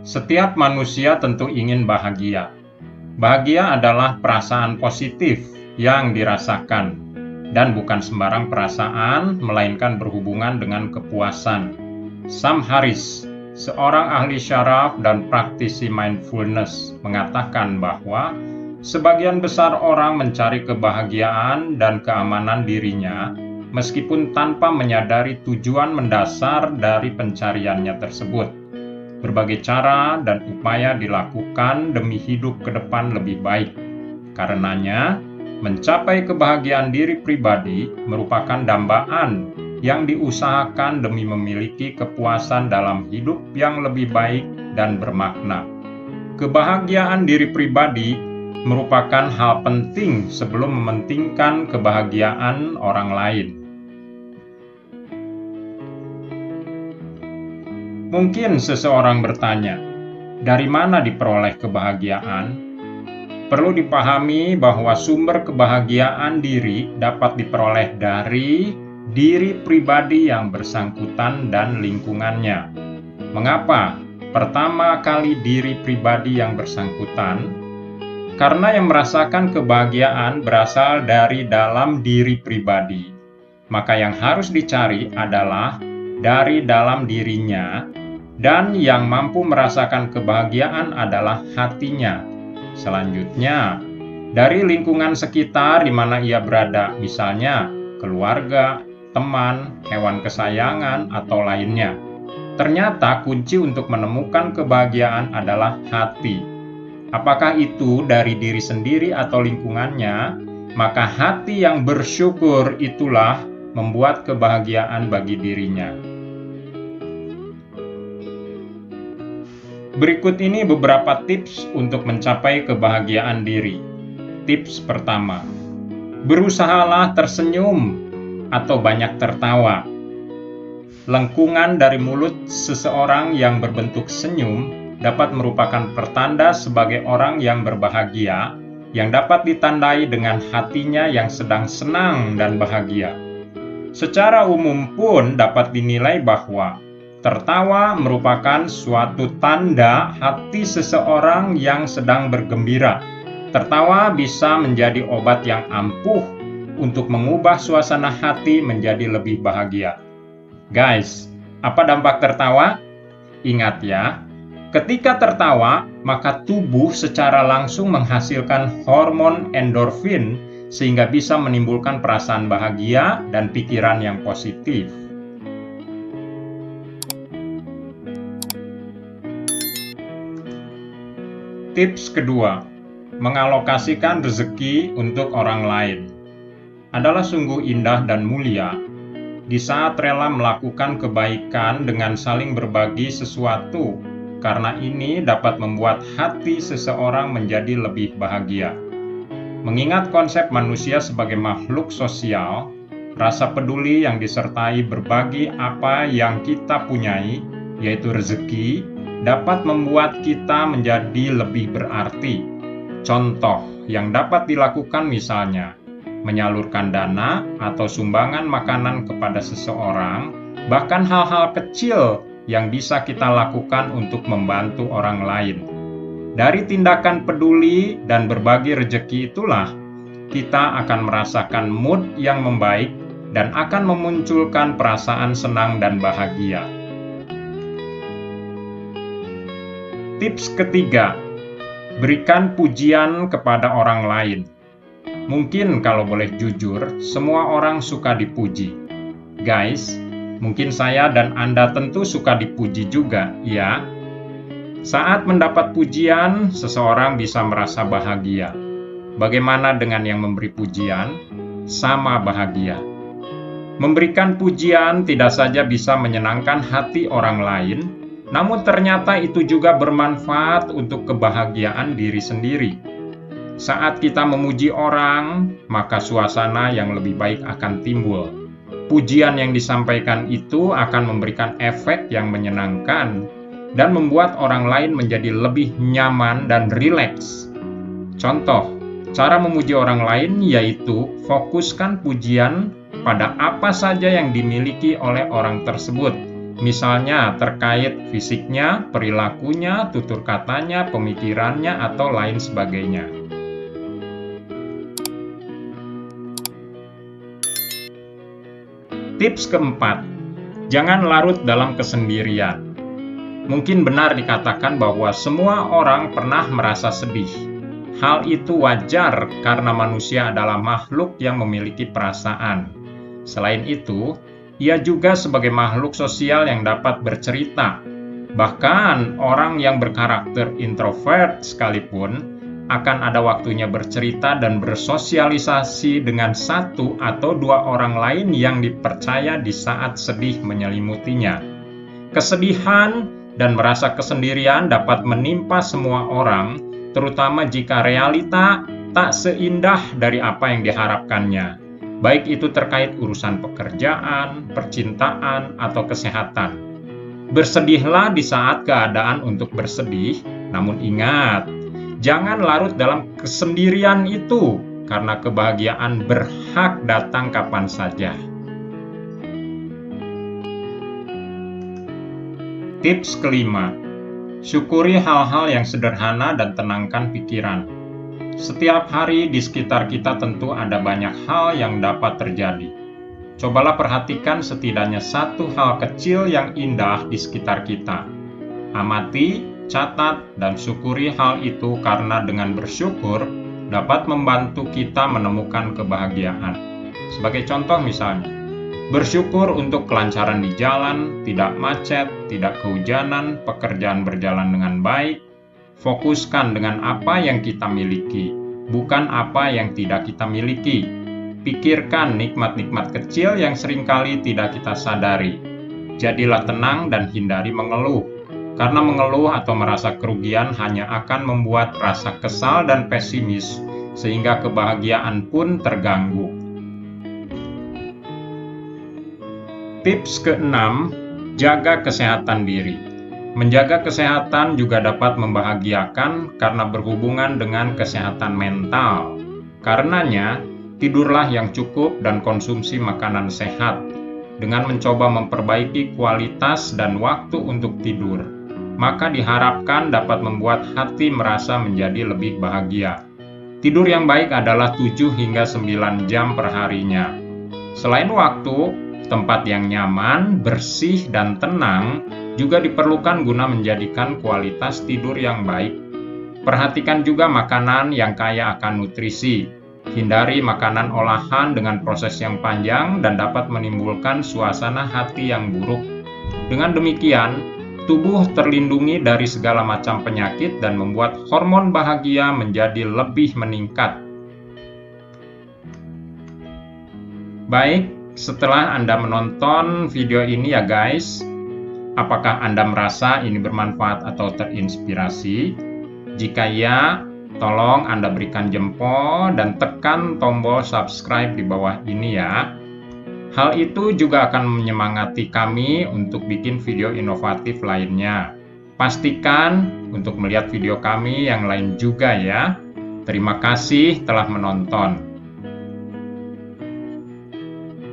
Setiap manusia tentu ingin bahagia. Bahagia adalah perasaan positif yang dirasakan, dan bukan sembarang perasaan, melainkan berhubungan dengan kepuasan. Sam Harris, seorang ahli syaraf dan praktisi mindfulness, mengatakan bahwa sebagian besar orang mencari kebahagiaan dan keamanan dirinya, meskipun tanpa menyadari tujuan mendasar dari pencariannya tersebut. Berbagai cara dan upaya dilakukan demi hidup ke depan lebih baik. Karenanya, mencapai kebahagiaan diri pribadi merupakan dambaan yang diusahakan demi memiliki kepuasan dalam hidup yang lebih baik dan bermakna. Kebahagiaan diri pribadi merupakan hal penting sebelum mementingkan kebahagiaan orang lain. Mungkin seseorang bertanya, dari mana diperoleh kebahagiaan? Perlu dipahami bahwa sumber kebahagiaan diri dapat diperoleh dari diri pribadi yang bersangkutan dan lingkungannya. Mengapa? Pertama kali diri pribadi yang bersangkutan, karena yang merasakan kebahagiaan berasal dari dalam diri pribadi. Maka yang harus dicari adalah dari dalam dirinya, dan yang mampu merasakan kebahagiaan adalah hatinya. Selanjutnya, dari lingkungan sekitar di mana ia berada, misalnya keluarga, teman, hewan kesayangan, atau lainnya. Ternyata kunci untuk menemukan kebahagiaan adalah hati. Apakah itu dari diri sendiri atau lingkungannya? Maka hati yang bersyukur itulah membuat kebahagiaan bagi dirinya. Berikut ini beberapa tips untuk mencapai kebahagiaan diri. Tips pertama, berusahalah tersenyum atau banyak tertawa. Lengkungan dari mulut seseorang yang berbentuk senyum dapat merupakan pertanda sebagai orang yang berbahagia, yang dapat ditandai dengan hatinya yang sedang senang dan bahagia. Secara umum pun dapat dinilai bahwa tertawa merupakan suatu tanda hati seseorang yang sedang bergembira. Tertawa bisa menjadi obat yang ampuh untuk mengubah suasana hati menjadi lebih bahagia. Guys, apa dampak tertawa? Ingat ya, ketika tertawa, maka tubuh secara langsung menghasilkan hormon endorfin sehingga bisa menimbulkan perasaan bahagia dan pikiran yang positif. Tips kedua, mengalokasikan rezeki untuk orang lain. Adalah sungguh indah dan mulia di saat rela melakukan kebaikan dengan saling berbagi sesuatu, karena ini dapat membuat hati seseorang menjadi lebih bahagia. Mengingat konsep manusia sebagai makhluk sosial, rasa peduli yang disertai berbagi apa yang kita punyai, yaitu rezeki, dapat membuat kita menjadi lebih berarti. Contoh yang dapat dilakukan misalnya, menyalurkan dana atau sumbangan makanan kepada seseorang, bahkan hal-hal kecil yang bisa kita lakukan untuk membantu orang lain. Dari tindakan peduli dan berbagi rezeki itulah, kita akan merasakan mood yang membaik dan akan memunculkan perasaan senang dan bahagia. Tips ketiga, berikan pujian kepada orang lain. Mungkin kalau boleh jujur, semua orang suka dipuji. Guys, mungkin saya dan Anda tentu suka dipuji juga, ya. Saat mendapat pujian, seseorang bisa merasa bahagia. Bagaimana dengan yang memberi pujian? Sama bahagia. Memberikan pujian tidak saja bisa menyenangkan hati orang lain, namun ternyata itu juga bermanfaat untuk kebahagiaan diri sendiri. Saat kita memuji orang, maka suasana yang lebih baik akan timbul. Pujian yang disampaikan itu akan memberikan efek yang menyenangkan dan membuat orang lain menjadi lebih nyaman dan rileks. Contoh, cara memuji orang lain yaitu fokuskan pujian pada apa saja yang dimiliki oleh orang tersebut. misalnya terkait fisiknya, perilakunya, tutur katanya, pemikirannya, atau lain sebagainya. Tips keempat, jangan larut dalam kesendirian. Mungkin benar dikatakan bahwa semua orang pernah merasa sedih. Hal itu wajar karena manusia adalah makhluk yang memiliki perasaan. Selain itu, ia juga sebagai makhluk sosial yang dapat bercerita. Bahkan orang yang berkarakter introvert sekalipun akan ada waktunya bercerita dan bersosialisasi dengan satu atau dua orang lain yang dipercaya di saat sedih menyelimutinya. Kesedihan dan merasa kesendirian dapat menimpa semua orang, terutama jika realita tak seindah dari apa yang diharapkannya, baik itu terkait urusan pekerjaan, percintaan, atau kesehatan. Bersedihlah di saat keadaan untuk bersedih, namun ingat, jangan larut dalam kesendirian itu, karena kebahagiaan berhak datang kapan saja. Tips kelima, syukuri hal-hal yang sederhana dan tenangkan pikiran. Setiap hari di sekitar kita tentu ada banyak hal yang dapat terjadi. Cobalah perhatikan setidaknya satu hal kecil yang indah di sekitar kita. Amati, catat, dan syukuri hal itu karena dengan bersyukur dapat membantu kita menemukan kebahagiaan. Sebagai contoh misalnya, bersyukur untuk kelancaran di jalan, tidak macet, tidak kehujanan, pekerjaan berjalan dengan baik. Fokuskan dengan apa yang kita miliki, bukan apa yang tidak kita miliki. Pikirkan nikmat-nikmat kecil yang seringkali tidak kita sadari. Jadilah tenang dan hindari mengeluh, karena mengeluh atau merasa kerugian hanya akan membuat rasa kesal dan pesimis, sehingga kebahagiaan pun terganggu. Tips keenam, jaga kesehatan diri. Menjaga kesehatan juga dapat membahagiakan karena berhubungan dengan kesehatan mental. Karenanya, tidurlah yang cukup dan konsumsi makanan sehat. Dengan mencoba memperbaiki kualitas dan waktu untuk tidur, maka diharapkan dapat membuat hati merasa menjadi lebih bahagia. Tidur yang baik adalah 7 hingga 9 jam per harinya. Selain waktu, tempat yang nyaman, bersih, dan tenang juga diperlukan guna menjadikan kualitas tidur yang baik. Perhatikan juga makanan yang kaya akan nutrisi. Hindari makanan olahan dengan proses yang panjang dan dapat menimbulkan suasana hati yang buruk. Dengan demikian, tubuh terlindungi dari segala macam penyakit dan membuat hormon bahagia menjadi lebih meningkat. Baik, setelah Anda menonton video ini ya guys, apakah Anda merasa ini bermanfaat atau terinspirasi? Jika ya, tolong Anda berikan jempol dan tekan tombol subscribe di bawah ini ya. Hal itu juga akan menyemangati kami untuk bikin video inovatif lainnya. Pastikan untuk melihat video kami yang lain juga ya. Terima kasih telah menonton.